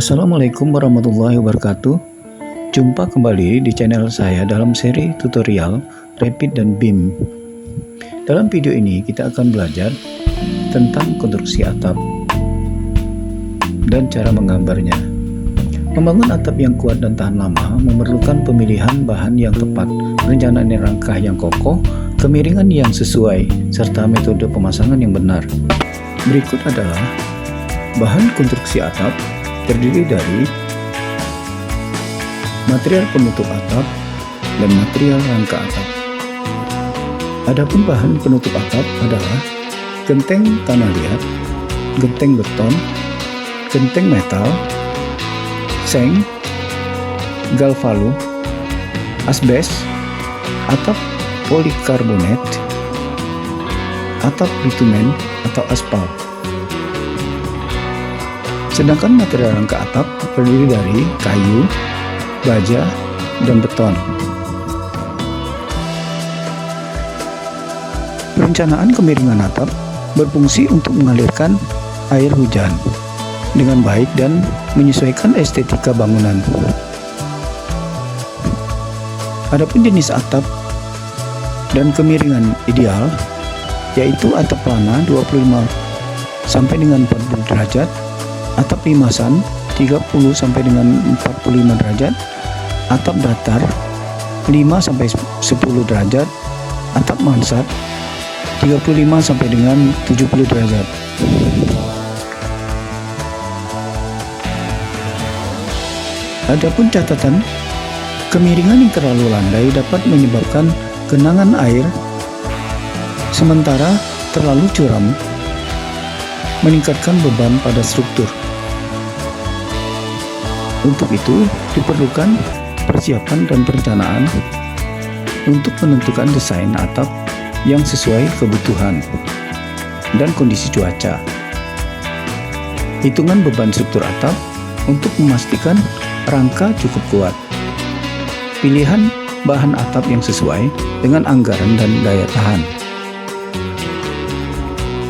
Assalamualaikum warahmatullahi wabarakatuh. Jumpa kembali di channel saya dalam seri tutorial Revit dan BIM. Dalam video ini kita akan belajar tentang konstruksi atap dan cara menggambarnya. Membangun atap yang kuat dan tahan lama memerlukan pemilihan bahan yang tepat, perencanaan rangka yang kokoh, kemiringan yang sesuai, serta metode pemasangan yang benar. Berikut adalah bahan konstruksi atap. Terdiri dari material penutup atap dan material rangka atap. Adapun bahan penutup atap adalah genteng tanah liat, genteng beton, genteng metal, seng, galvalume, asbes, atap polikarbonat, atap bitumen atau aspal. Sedangkan material rangka atap terdiri dari kayu, baja, dan beton. Perencanaan kemiringan atap berfungsi untuk mengalirkan air hujan dengan baik dan menyesuaikan estetika bangunan. Adapun jenis atap dan kemiringan ideal yaitu atap plana 25 sampai dengan 40 derajat, atap limasan 30 sampai dengan 45 derajat, atap datar 5 sampai 10 derajat, atap mansard 35 sampai dengan 70 derajat. Adapun catatan, kemiringan yang terlalu landai dapat menyebabkan genangan air, sementara terlalu curam meningkatkan beban pada struktur. Untuk itu, diperlukan persiapan dan perencanaan untuk menentukan desain atap yang sesuai kebutuhan dan kondisi cuaca. Hitungan beban struktur atap untuk memastikan rangka cukup kuat. Pilihan bahan atap yang sesuai dengan anggaran dan daya tahan,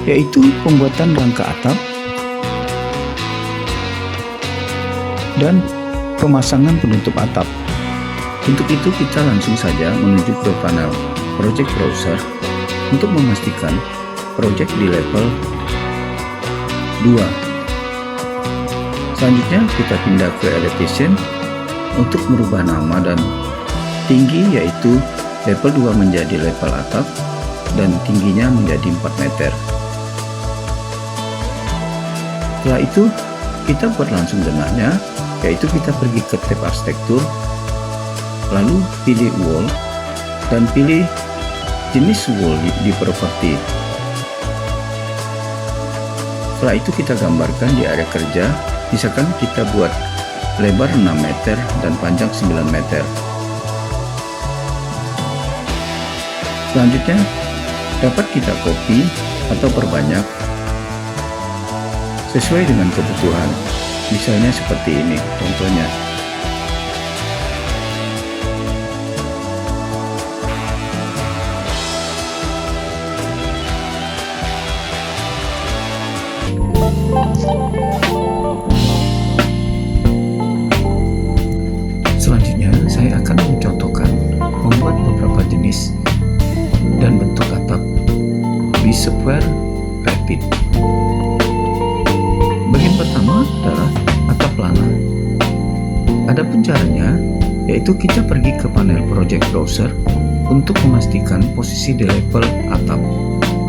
yaitu pembuatan rangka atap dan pemasangan penutup atap. Untuk itu kita langsung saja menuju ke panel Project Browser untuk memastikan project di level 2. Selanjutnya kita pindah ke Elevation untuk merubah nama dan tinggi, yaitu level 2 menjadi level atap dan tingginya menjadi 4 meter. Setelah itu kita buat langsung denahnya, yaitu kita pergi ke tab arsitektur, lalu pilih wall dan pilih jenis wall di properti. Setelah itu kita gambarkan di area kerja, misalkan kita buat lebar 6 meter dan panjang 9 meter. Selanjutnya dapat kita copy atau perbanyak sesuai dengan kebutuhan. Misalnya seperti ini contohnya. Selanjutnya saya akan mencontohkan membuat beberapa jenis dan bentuk atap di software Revit. Bagian pertama adalah atap plana. Adapun caranya yaitu kita pergi ke panel Project Browser untuk memastikan posisi di level atap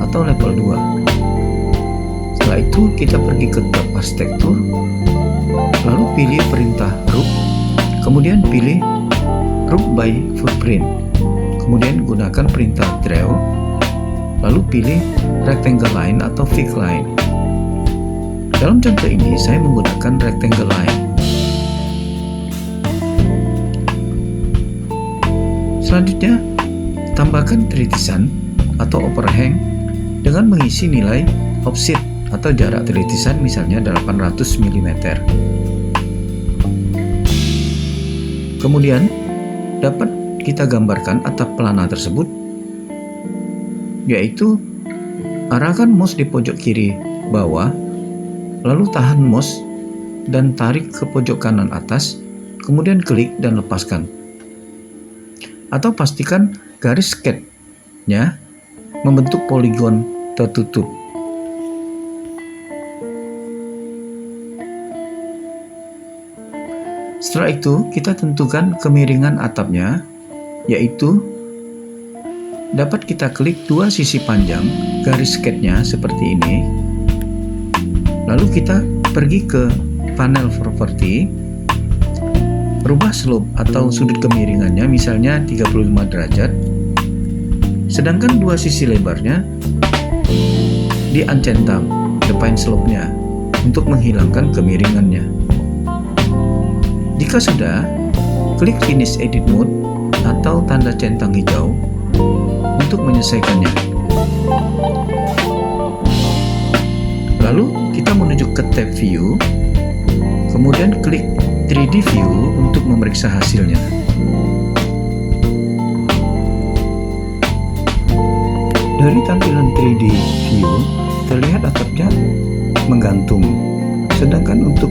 atau level 2. Setelah itu kita pergi ke tab arsitektur, lalu pilih perintah Group, kemudian pilih Group by Footprint, kemudian gunakan perintah Draw, lalu pilih Rectangle Line atau Fixed Line. Dalam contoh ini saya menggunakan rectangle line. Selanjutnya, tambahkan tritisan atau overhang dengan mengisi nilai offset atau jarak tritisan misalnya 800 mm. Kemudian, dapat kita gambarkan atap plana tersebut, yaitu arahkan mouse di pojok kiri bawah, lalu tahan mouse dan tarik ke pojok kanan atas, kemudian klik dan lepaskan. Atau pastikan garis sketnya membentuk poligon tertutup. Setelah itu, kita tentukan kemiringan atapnya, yaitu dapat kita klik dua sisi panjang garis sketnya seperti ini. Lalu kita pergi ke panel properti, rubah slope atau sudut kemiringannya misalnya 35 derajat. Sedangkan dua sisi lebarnya di-uncentam, define slope-nya untuk menghilangkan kemiringannya. Jika sudah, klik Finish Edit Mode atau tanda centang hijau untuk menyelesaikannya. Lalu kita menuju ke tab View, kemudian klik 3D View untuk memeriksa hasilnya. Dari tampilan 3D View, terlihat atapnya menggantung. Sedangkan untuk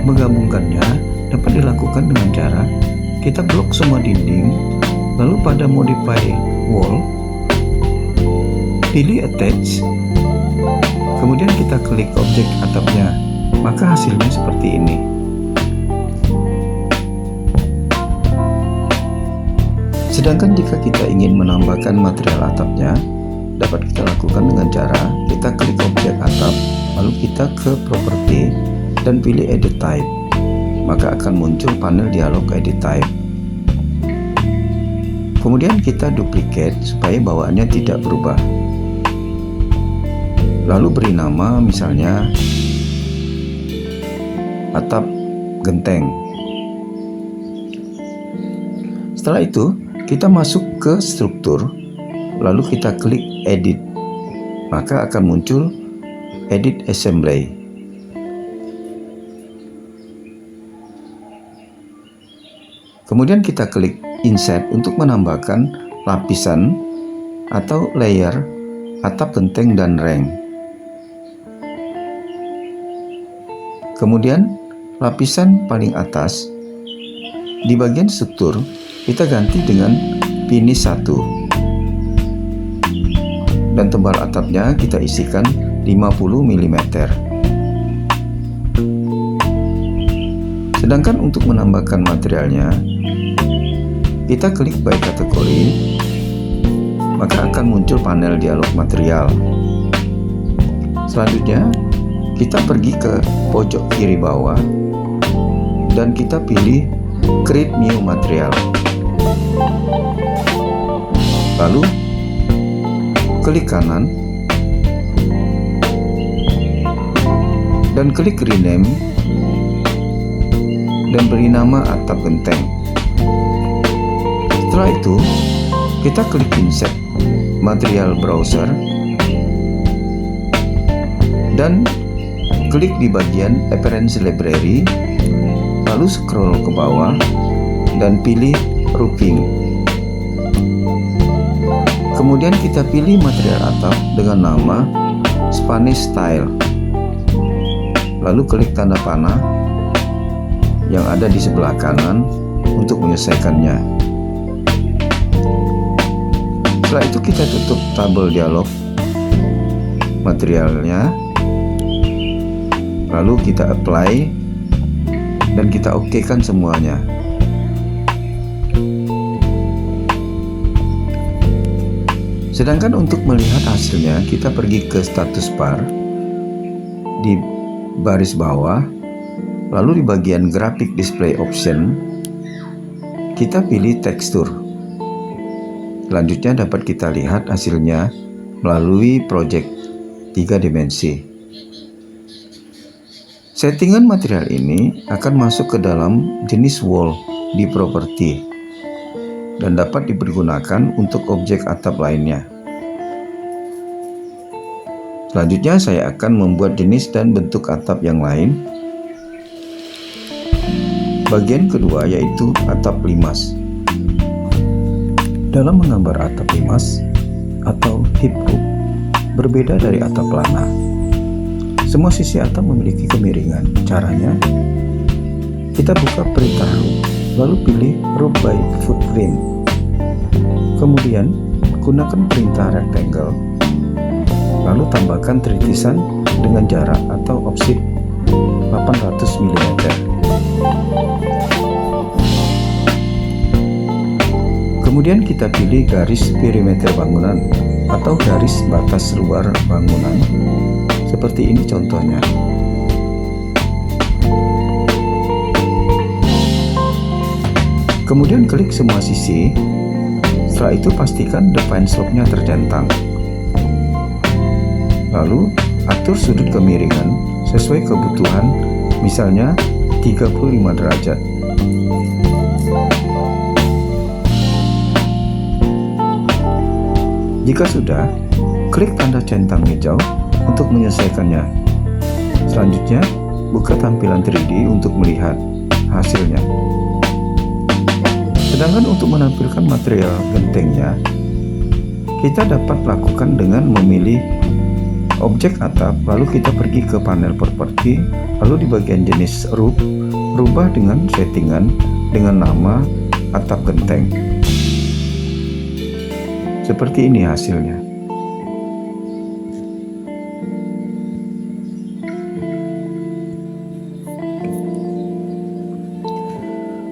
menggabungkannya dapat dilakukan dengan cara kita blok semua dinding, lalu pada Modify Wall, pilih Attach, kemudian kita klik objek atapnya, maka hasilnya seperti ini. Sedangkan jika kita ingin menambahkan material atapnya, dapat kita lakukan dengan cara kita klik objek atap, lalu kita ke Property dan pilih Edit Type, maka akan muncul panel dialog Edit Type. Kemudian kita duplicate supaya bawaannya tidak berubah. Lalu beri nama misalnya atap genteng. Setelah itu, kita masuk ke struktur, lalu kita klik Edit, maka akan muncul Edit Assembly. Kemudian kita klik Insert untuk menambahkan lapisan atau layer atap genteng dan reng. Kemudian lapisan paling atas di bagian struktur kita ganti dengan Finish 1 dan tebal atapnya kita isikan 50 mm. Sedangkan untuk menambahkan materialnya, kita klik by kategori, maka akan muncul panel dialog material. Selanjutnya, kita pergi ke pojok kiri bawah dan kita pilih Create New Material. Lalu, klik kanan dan klik Rename dan beri nama atap genteng. Setelah itu, kita klik Insert Material Browser dan klik di bagian Appearance Library, lalu scroll ke bawah dan pilih Roofing. Kemudian kita pilih material atap dengan nama Spanish Style, lalu klik tanda panah yang ada di sebelah kanan untuk menyelesaikannya. Setelah itu kita tutup tabel dialog materialnya, lalu kita apply dan kita okekan semuanya. Sedangkan untuk melihat hasilnya, kita pergi ke status bar di baris bawah, lalu di bagian graphic display option kita pilih tekstur. Selanjutnya dapat kita lihat hasilnya melalui project 3 dimensi. Settingan material ini akan masuk ke dalam jenis wall di properti dan dapat dipergunakan untuk objek atap lainnya. Selanjutnya saya akan membuat jenis dan bentuk atap yang lain. Bagian kedua yaitu atap limas. Dalam menggambar atap limas atau hip roof berbeda dari atap plana. Semua sisi atap memiliki kemiringan. Caranya, kita buka perintah roof, lalu pilih Roof by Footprint. Kemudian, gunakan perintah Rectangle, lalu tambahkan tritisan dengan jarak atau offset 800 mm. Kemudian kita pilih garis perimeter bangunan atau garis batas luar bangunan. Seperti ini contohnya. Kemudian klik semua sisi. Setelah itu pastikan define slope-nya tercentang. Lalu atur sudut kemiringan sesuai kebutuhan, misalnya 35 derajat. Jika sudah, klik tanda centang hijau untuk menyelesaikannya. Selanjutnya, buka tampilan 3D untuk melihat hasilnya. Sedangkan untuk menampilkan material gentengnya, kita dapat lakukan dengan memilih objek atap, lalu kita pergi ke panel properti, lalu di bagian jenis roof, rubah dengan settingan dengan nama atap genteng. Seperti ini hasilnya.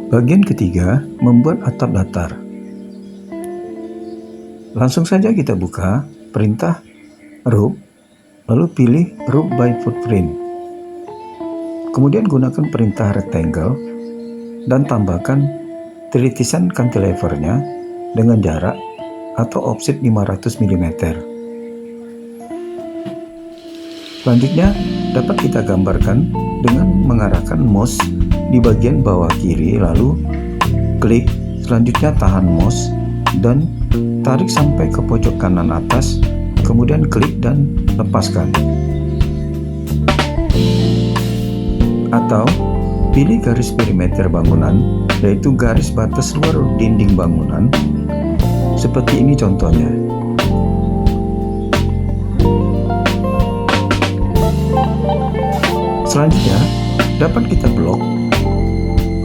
Bagian ketiga, membuat atap datar. Langsung saja kita buka perintah Roof, lalu pilih Roof by Footprint. Kemudian gunakan perintah Rectangle dan tambahkan tritisan cantilevernya dengan jarak atau offset 500 mm. Selanjutnya dapat kita gambarkan dengan mengarahkan mouse di bagian bawah kiri, lalu klik, selanjutnya tahan mouse dan tarik sampai ke pojok kanan atas, kemudian klik dan lepaskan. Atau pilih garis perimeter bangunan, yaitu garis batas luar dinding bangunan. Seperti ini contohnya. Selanjutnya, dapat kita blok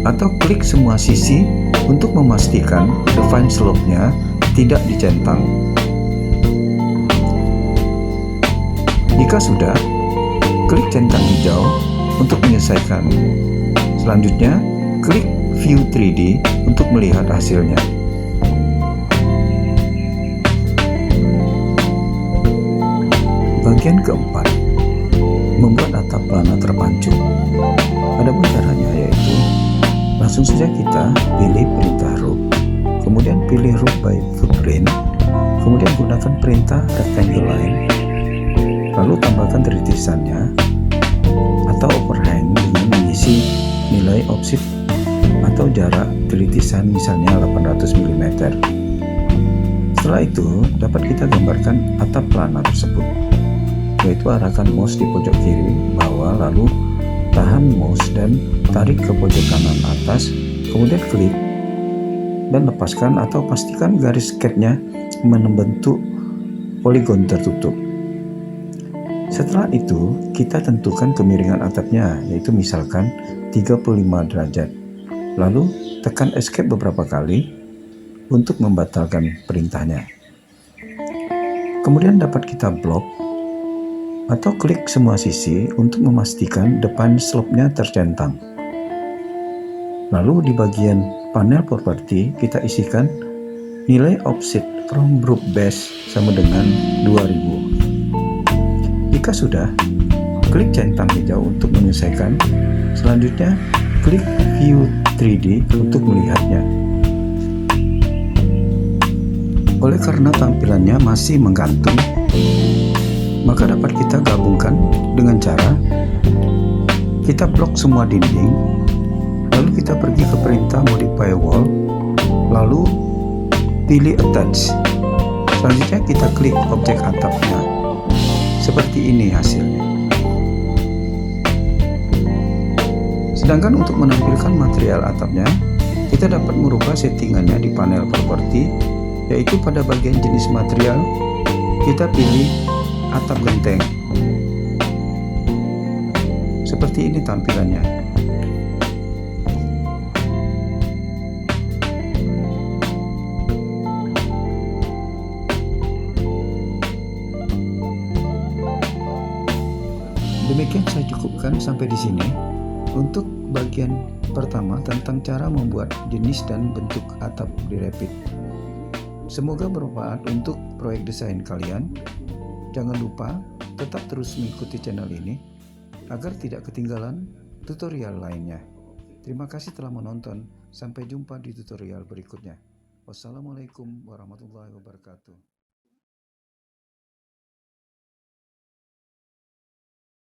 atau klik semua sisi untuk memastikan define slope-nya tidak dicentang. Jika sudah, klik centang hijau untuk menyelesaikan. Selanjutnya, klik View 3D untuk melihat hasilnya. Bagian keempat, membuat atap plana terpancung. Adapun caranya yaitu langsung saja kita pilih perintah Roof, kemudian pilih Roof by Footprint, kemudian gunakan perintah Rectangle Line, lalu tambahkan tritisannya atau overhang dengan mengisi nilai offset atau jarak tritisan misalnya 800 mm. Setelah itu dapat kita gambarkan atap plana tersebut, yaitu arahkan mouse di pojok kiri bawah, lalu tahan mouse dan tarik ke pojok kanan atas, kemudian klik dan lepaskan atau pastikan garis sketch-nya membentuk poligon tertutup. Setelah itu kita tentukan kemiringan atapnya, yaitu misalkan 35 derajat, lalu tekan escape beberapa kali untuk membatalkan perintahnya. Kemudian dapat kita blok atau klik semua sisi untuk memastikan depan slope-nya tercentang. Lalu di bagian panel properti kita isikan nilai offset from roof base sama dengan 2000. Jika sudah, klik centang hijau untuk menyelesaikan. Selanjutnya klik View 3D untuk melihatnya. Oleh karena tampilannya masih menggantung, maka dapat kita gabungkan dengan cara kita blok semua dinding, lalu kita pergi ke perintah Modify Wall, lalu pilih Attach. Selanjutnya kita klik objek atapnya. Seperti ini hasilnya. Sedangkan untuk menampilkan material atapnya, kita dapat merubah settingannya di panel properti, yaitu pada bagian jenis material kita pilih atap genteng. seperti ini tampilannya. Demikian saya cukupkan sampai di sini untuk bagian pertama tentang cara membuat jenis dan bentuk atap di Revit. Semoga bermanfaat untuk proyek desain kalian. Jangan lupa tetap terus mengikuti channel ini agar tidak ketinggalan tutorial lainnya. Terima kasih telah menonton. Sampai jumpa di tutorial berikutnya. Wassalamualaikum warahmatullahi wabarakatuh.